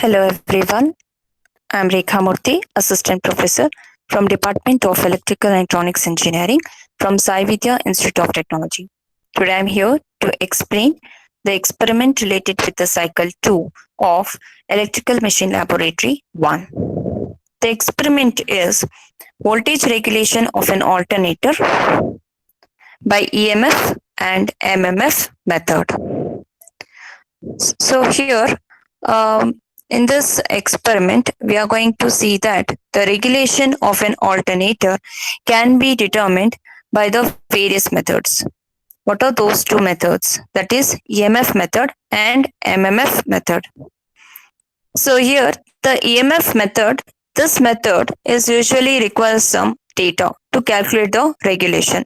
Hello everyone, I am Rekha Murthy, Assistant Professor from Department of Electrical and Electronics Engineering from Sai Vidya Institute of Technology. Today I am here to explain the experiment related with the cycle 2 of Electrical Machine Laboratory 1. The experiment is voltage regulation of an alternator by EMF and MMF method. So here in this experiment, we are going to see that the regulation of an alternator can be determined by the various methods. What are those two methods? That is EMF method and MMF method. So here the EMF method, this method is usually requires some data to calculate the regulation.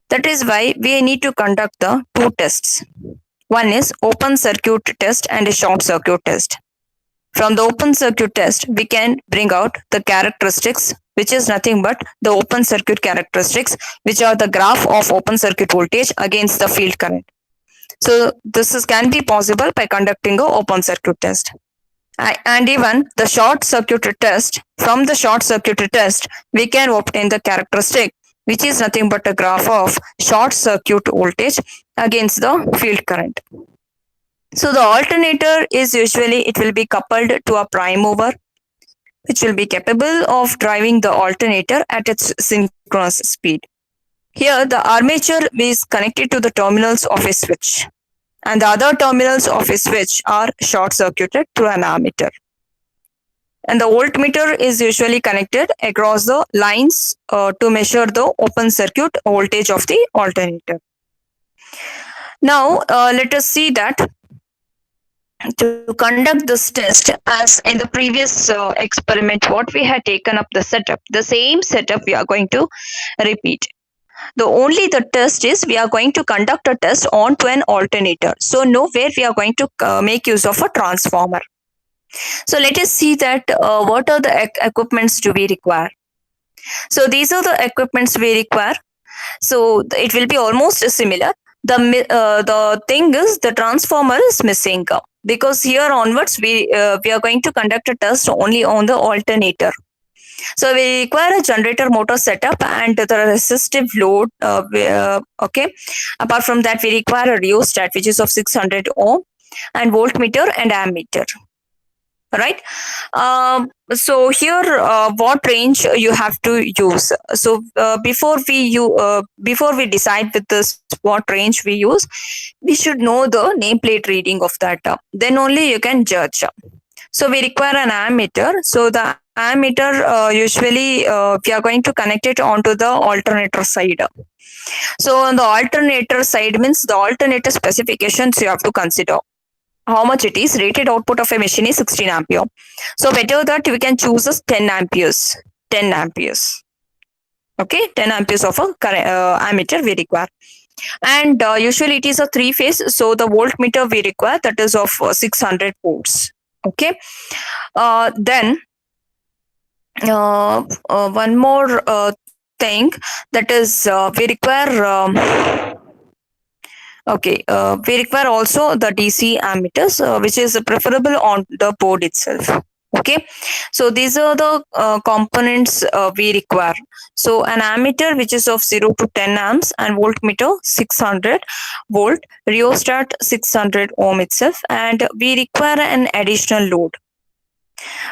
That is why we need to conduct the two tests. One is open circuit test and a short circuit test. From the open circuit test, we can bring out the characteristics, which is nothing but the open circuit characteristics, which are the graph of open circuit voltage against the field current. So this can be possible by conducting an open circuit test. And even the short circuit test, from the short circuit test, we can obtain the characteristic, which is nothing but a graph of short circuit voltage against the field current. So the alternator is usually, it will be coupled to a prime mover, which will be capable of driving the alternator at its synchronous speed. Here the armature is connected to the terminals of a switch, and the other terminals of a switch are short circuited through an ammeter. And the voltmeter is usually connected across the lines to measure the open circuit voltage of the alternator. Now let us see that to conduct this test, as in the previous experiment what we had taken up the setup, the same setup we are going to repeat. The test is we are going to conduct a test onto an alternator. So nowhere we are going to make use of a transformer. So let us see that what are the equipments do we require. So these are the equipments we require. So it will be almost similar. The thing is the transformer is missing because here onwards we are going to conduct a test only on the alternator. So we require a generator motor setup and the resistive load. Okay. Apart from that, we require a rheostat which is of 600 ohm and voltmeter and ammeter. Right. So here, what range you have to use? So before we decide with this what range we use, we should know the nameplate reading of that. Then only you can judge. So we require an ammeter. So the ammeter usually we are going to connect it onto the alternator side. So on the alternator side means the alternator specifications you have to consider. How much it is, rated output of a machine is 16 ampere. So better that we can choose as 10 amperes. 10 amperes. Okay, 10 amperes of a ammeter we require. And usually it is a 3-phase. So the voltmeter we require, that is of 600 volts. Okay. Then one more thing, that is we require okay, we require also the DC ammeters, which is preferable on the board itself. Okay, so these are the components we require. So an ammeter which is of 0 to 10 amps and voltmeter 600 volt, rheostat 600 ohm itself, and we require an additional load.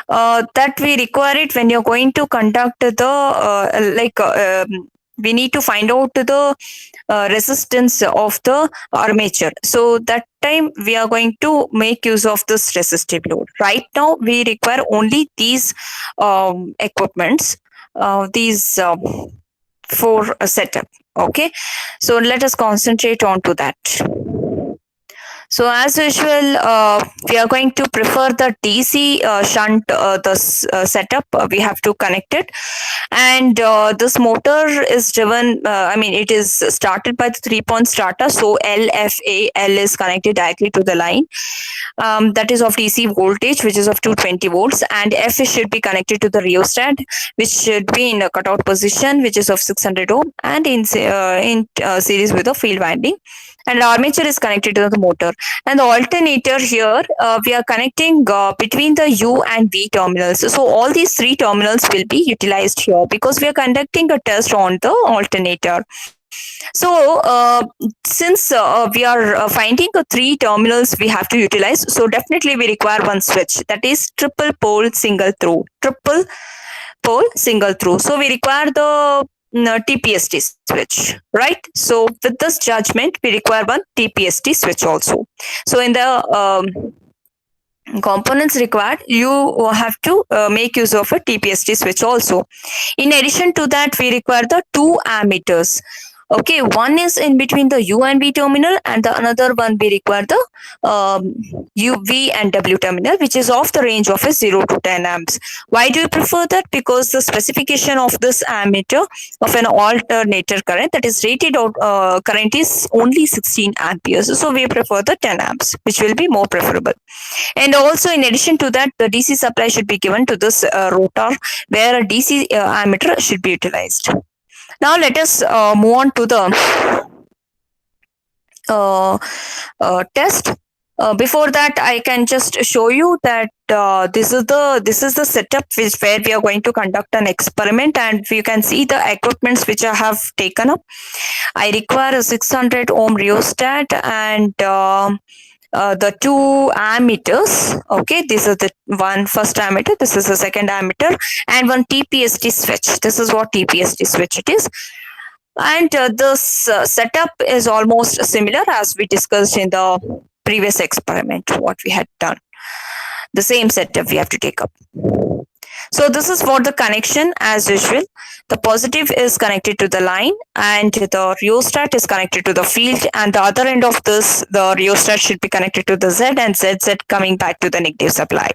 That we require it when you're going to conduct the we need to find out the resistance of the armature. So that time we are going to make use of this resistive load. Right now we require only these equipments, these for a setup. Okay, so let us concentrate on to that. So as usual, we are going to prefer the DC shunt, setup. We have to connect it. And this motor is driven, it is started by the 3-point starter. So LFA, L is connected directly to the line. That is of DC voltage, which is of 220 volts. And F should be connected to the rheostat, which should be in a cutout position, which is of 600 ohm and in series with a field winding. and armature is connected to the motor. And the alternator here, we are connecting between the U and V terminals. So all these three terminals will be utilized here because we are conducting a test on the alternator. So since we are finding three terminals we have to utilize, so definitely we require one switch, that is triple pole single through. Triple pole single through. So we require the TPST switch, right? So with this judgment, we require one TPST switch also. So in the components required, you have to make use of a TPST switch also. In addition to that, we require the two ammeters. Okay, one is in between the U and V terminal, and the another one we require the V and W terminal, which is of the range of a 0 to 10 amps. Why do you prefer that? Because the specification of this ammeter of an alternator current, that is rated out current, is only 16 amperes. So we prefer the 10 amps, which will be more preferable. And also, in addition to that, the DC supply should be given to this rotor, where a DC ammeter should be utilized. Now let us move on to the test. Before that, I can just show you that this is the setup where we are going to conduct an experiment, and you can see the equipments which I have taken up. I require a 600 ohm rheostat and the two ammeters. Okay, this is the one first ammeter, this is the second ammeter, and one TPST switch. This is what TPST switch it is. And this setup is almost similar as we discussed in the previous experiment, what we had done. The same setup we have to take up. So this is for the connection as usual. The positive is connected to the line, and the rheostat is connected to the field, and the other end of this, the rheostat should be connected to the Z, and ZZ coming back to the negative supply.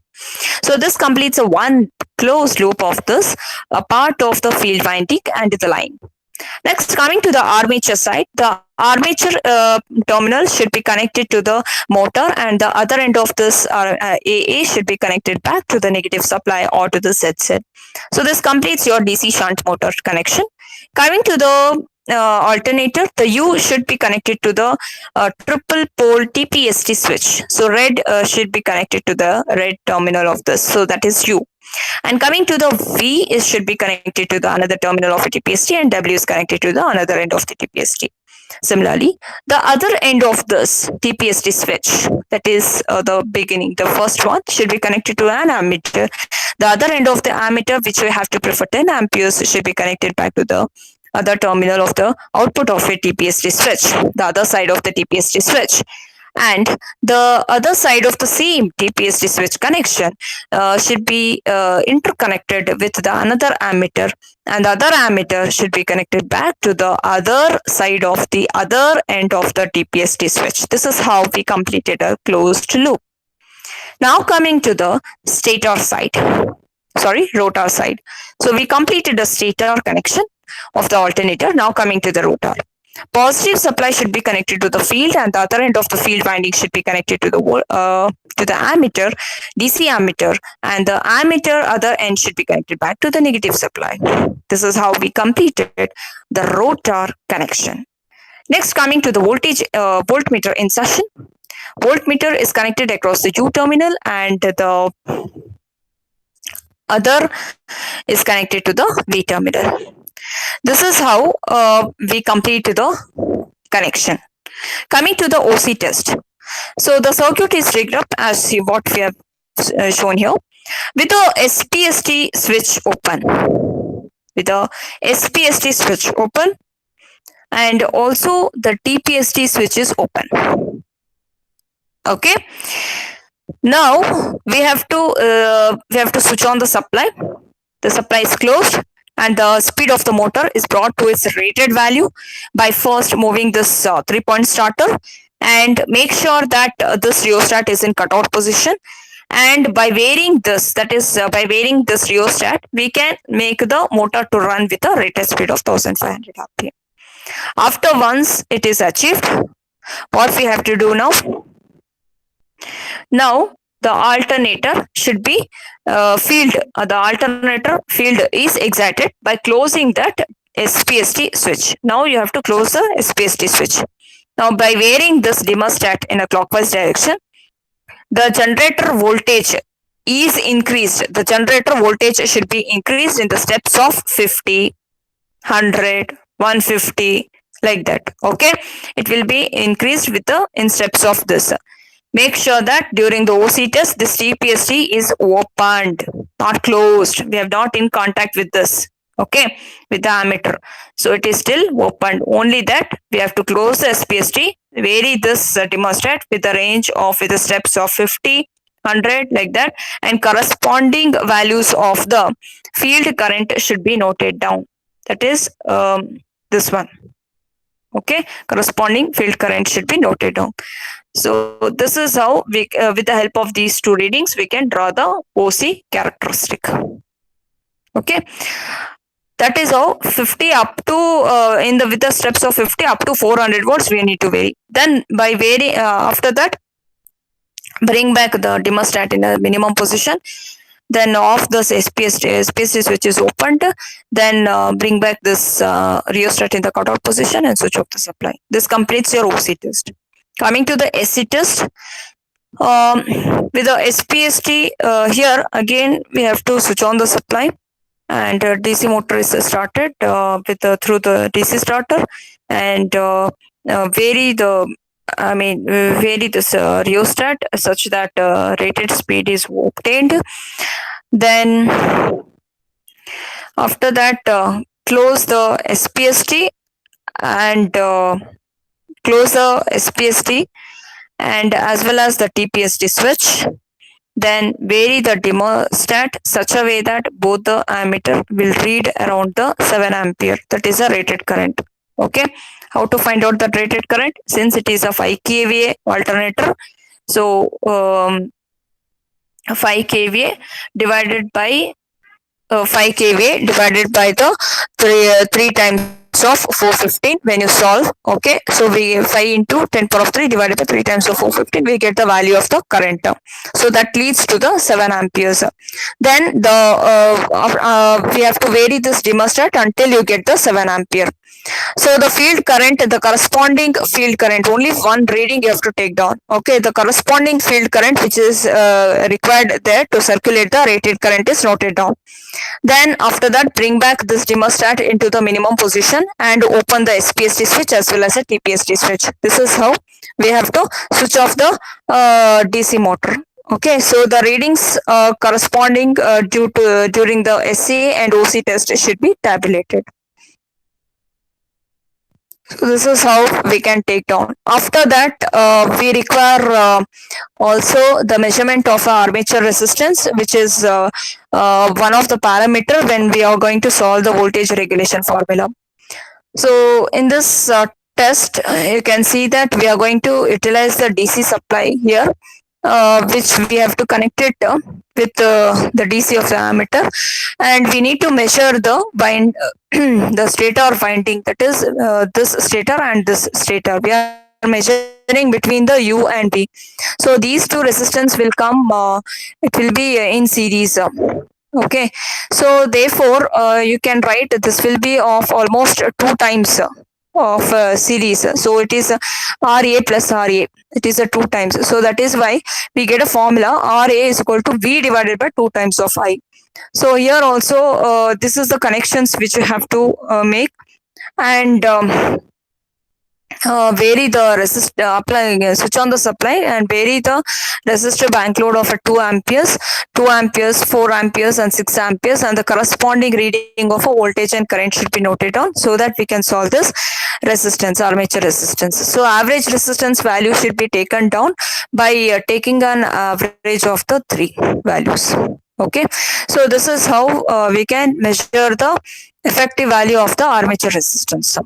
So this completes a one closed loop of this, a part of the field winding and the line. Next, coming to the armature side, the armature terminal should be connected to the motor, and the other end of this AA should be connected back to the negative supply or to the ZZ. So this completes your DC shunt motor connection. Coming to the alternator, the U should be connected to the triple pole TPST switch. So red should be connected to the red terminal of this. So that is U. And coming to the V, it should be connected to the another terminal of a TPST, and W is connected to the another end of the TPST. Similarly, the other end of this TPST switch, that is the beginning, the first one, should be connected to an ammeter. The other end of the ammeter, which we have to prefer 10 amperes, should be connected back to the other terminal of the output of a TPST switch, the other side of the TPST switch. And the other side of the same TPST switch connection should be interconnected with the another ammeter, and the other ammeter should be connected back to the other side of the other end of the TPST switch. This is how we completed a closed loop. Now coming to the rotor side. So we completed the stator connection of the alternator. Now coming to the rotor. Positive supply should be connected to the field, and the other end of the field winding should be connected to the ammeter, DC ammeter, and the ammeter other end should be connected back to the negative supply. This is how we completed the rotor connection. Next, coming to the voltmeter insertion. Voltmeter is connected across the U terminal, and the other is connected to the V terminal. This is how we complete the connection. Coming to the OC test. So the circuit is rigged up as what we have shown here, with the SPST switch open. With the SPST switch open, and also the TPST switch is open. Okay. Now we have to switch on the supply. The supply is closed, and the speed of the motor is brought to its rated value by first moving this 3-point starter, and make sure that this rheostat is in cutout position. And by varying this, that is by varying this rheostat, we can make the motor to run with a rated speed of 1500 rpm. After once it is achieved, what we have to do now? Now the alternator should be the alternator field is excited by closing that SPST switch. Now you have to close the SPST switch. Now, by varying this dimmerstat in a clockwise direction, the generator voltage is increased. The generator voltage should be increased in the steps of 50, 100, 150, like that. Okay, it will be increased with the in steps of this. Make sure that during the OC test, this TPST is opened, not closed. We have not in contact with this, okay, with the ammeter. So it is still opened. Only that we have to close the SPST, vary this thermostat with the range of with the steps of 50, 100, like that, and corresponding values of the field current should be noted down. That is this one. Okay, corresponding field current should be noted down. So this is how we, with the help of these two readings, we can draw the OC characteristic. Okay, that is how 50 up to in the with the steps of 50 up to 400 volts we need to vary. Then by vary after that, bring back the dimmerstat in a minimum position. Then off this SPST switch is opened. Then bring back this rheostat in the cutoff position and switch off the supply. This completes your OC test. Coming to the SC test, with the SPST, here again we have to switch on the supply, and DC motor is started with through the DC starter, and vary the vary this rheostat such that rated speed is obtained. Then after that, close the SPST and close the SPST and as well as the TPST switch. Then vary the dimmerstat such a way that both the ammeter will read around the 7 ampere. That is a rated current. Okay. How to find out the rated current? Since it is a 5 kVA alternator, so 5 kVA divided by 5 kVA divided by the 3 times of 415 when you solve. Okay, so we 5 into 10 power of 3 divided by 3 times of 415, we get the value of the current. So that leads to the 7 amperes. Then the we have to vary this dimmerstat until you get the 7 ampere. So the field current, the corresponding field current, only one reading you have to take down. Okay, the corresponding field current which is required there to circulate the rated current is noted down. Then after that, bring back this dimmerstat into the minimum position and open the SPST switch as well as a TPST switch. This is how we have to switch off the DC motor. Okay, so the readings corresponding during the SCA and OC test should be tabulated. So this is how we can take down. After that, we require also the measurement of armature resistance, which is one of the parameter when we are going to solve the voltage regulation formula. So in this test, you can see that we are going to utilize the DC supply here, which we have to connect it with the DC of the ammeter, and we need to measure the the stator winding, that is this stator and this stator. We are measuring between the U and V. So these two resistance will come, it will be in series. Okay, so therefore you can write this will be of almost 2 times of series. So it is RA plus RA. It is a 2 times. So that is why we get a formula RA is equal to V divided by 2 times of I. So here also this is the connections which you have to make, and vary the switch on the supply and vary the resistor bank load of a 2 amperes, 4 amperes and 6 amperes, and the corresponding reading of a voltage and current should be noted down so that we can solve this resistance, armature resistance. So average resistance value should be taken down by taking an average of the 3 values. Okay, so this is how we can measure the effective value of the armature resistance.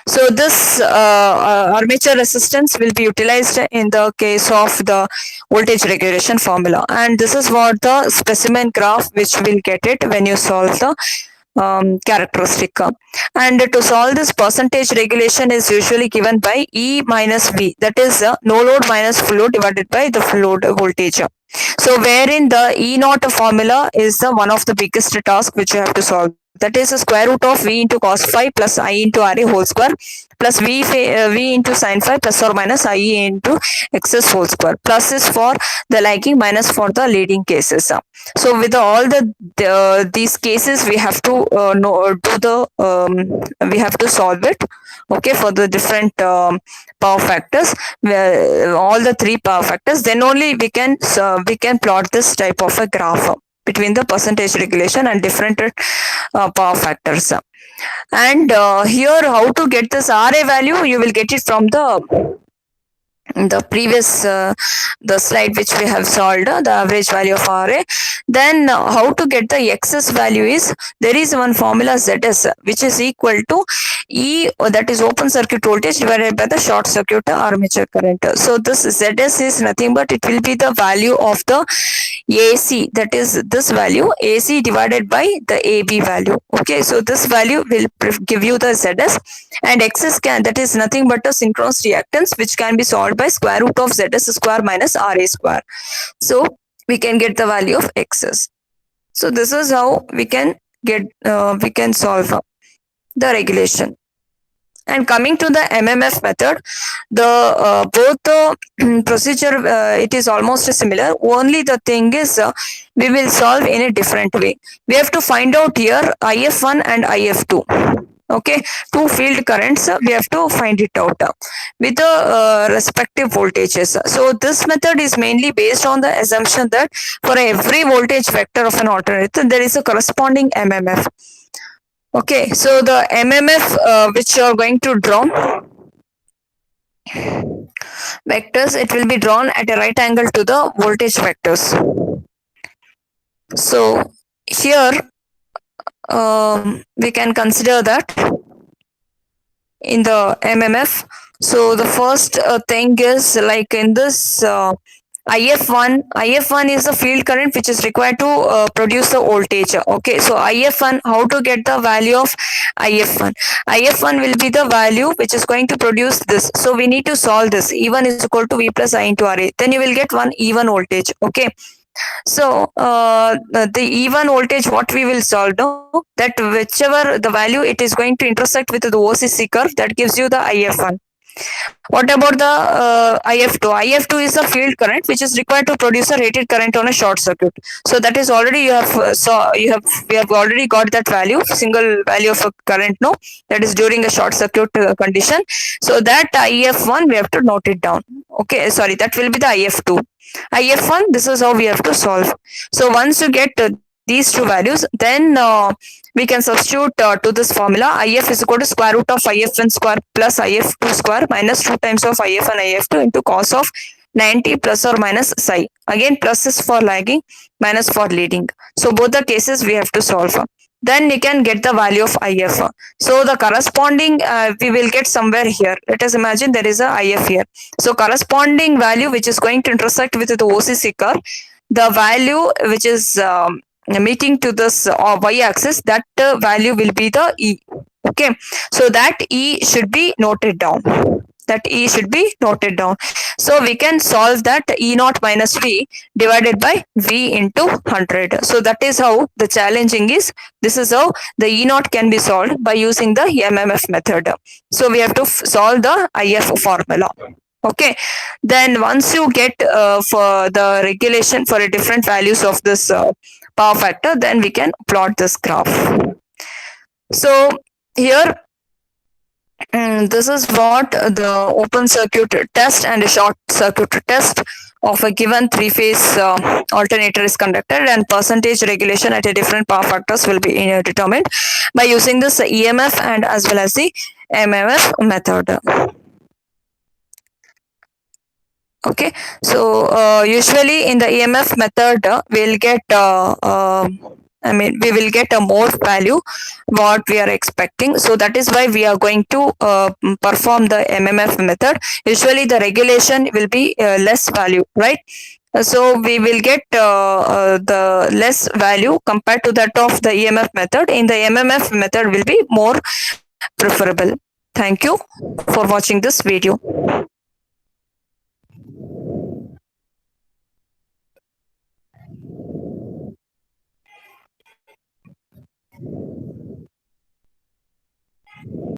So this armature resistance will be utilized in the case of the voltage regulation formula, and this is what the specimen graph which will get it when you solve the characteristic. And to solve this, percentage regulation is usually given by E minus V, that is no load minus full load divided by the full load voltage. So wherein the E naught formula is one of the biggest task which you have to solve. that is the square root of v into cos phi plus I into Ra whole square plus v into sin phi plus or minus I into xs whole square. Plus is for the lagging, minus for the leading cases. So with all these cases, we have to we have to solve it. Okay, for the different power factors, all the three power factors. Then only we can plot this type of a graph between the percentage regulation and different power factors. And here, how to get this Ra value? You will get it from the previous the slide which we have solved, the average value of Ra. Then how to get the xs value is, there is one formula Zs which is equal to E, that is open circuit voltage, divided by the short circuit armature current. So this Zs is nothing but it will be the value of the AC, that is this value AC divided by the AB value. Okay, so this value will give you the Zs, and xs that is nothing but a synchronous reactance which can be solved by square root of Zs square minus Ra square. So we can get the value of xs. So this is how we can solve the regulation. And coming to the MMF method, the both the procedure it is almost similar. Only the thing is we will solve in a different way. We have to find out here IF1 and IF2. Okay, two field currents, we have to find it out with the respective voltages. So this method is mainly based on the assumption that for every voltage vector of an alternator, there is a corresponding MMF. Okay, so the MMF which you are going to draw vectors, it will be drawn at a right angle to the voltage vectors. So here we can consider that in the MMF. So the first thing is, like in this IF1 is the field current which is required to produce the voltage. Okay, so IF1, how to get the value of IF1? IF1 will be the value which is going to produce this. So we need to solve this. E1 is equal to V plus I into Ra. Then you will get one E1 voltage. Okay. So the E1 voltage, what we will solve now, that whichever the value it is going to intersect with the OCC curve, that gives you the IF1. What about the IF2? IF2 is the field current which is required to produce a rated current on a short circuit. So that is already we have already got that value, single value of a current, no, that is during a short circuit condition. So that IF1 we have to note it down. Okay, sorry, that will be the IF2. IF1, this is how we have to solve. So once you get these two values, then we can substitute to this formula. IF is equal to square root of IF1 square plus IF2 square minus 2 times of IF and IF2 into cos of 90 plus or minus psi. Again, plus is for lagging, minus for leading. So both the cases we have to solve. Then we can get the value of IF. So the corresponding we will get somewhere here. Let us imagine there is a IF here. So corresponding value which is going to intersect with the OCC curve, the value which is meeting to this y-axis, that value will be the E. Okay, so that E should be noted down. That E should be noted down. So we can solve that E naught minus V divided by V into 100. So that is how the challenging is. This is how the E naught can be solved by using the MMF method. So we have to solve the IF formula. Okay, then once you get for the regulation for different values of this power factor, then we can plot this graph. So here this is what the open circuit test and a short circuit test of a given three-phase alternator is conducted, and percentage regulation at a different power factors will be determined by using this EMF and as well as the MMF method. Okay, so usually in the EMF method we'll get we will get a more value what we are expecting. So that is why we are going to perform the MMF method. Usually the regulation will be less value, right? So we will get the less value compared to that of the EMF method. In the MMF method will be more preferable. Thank you for watching this video.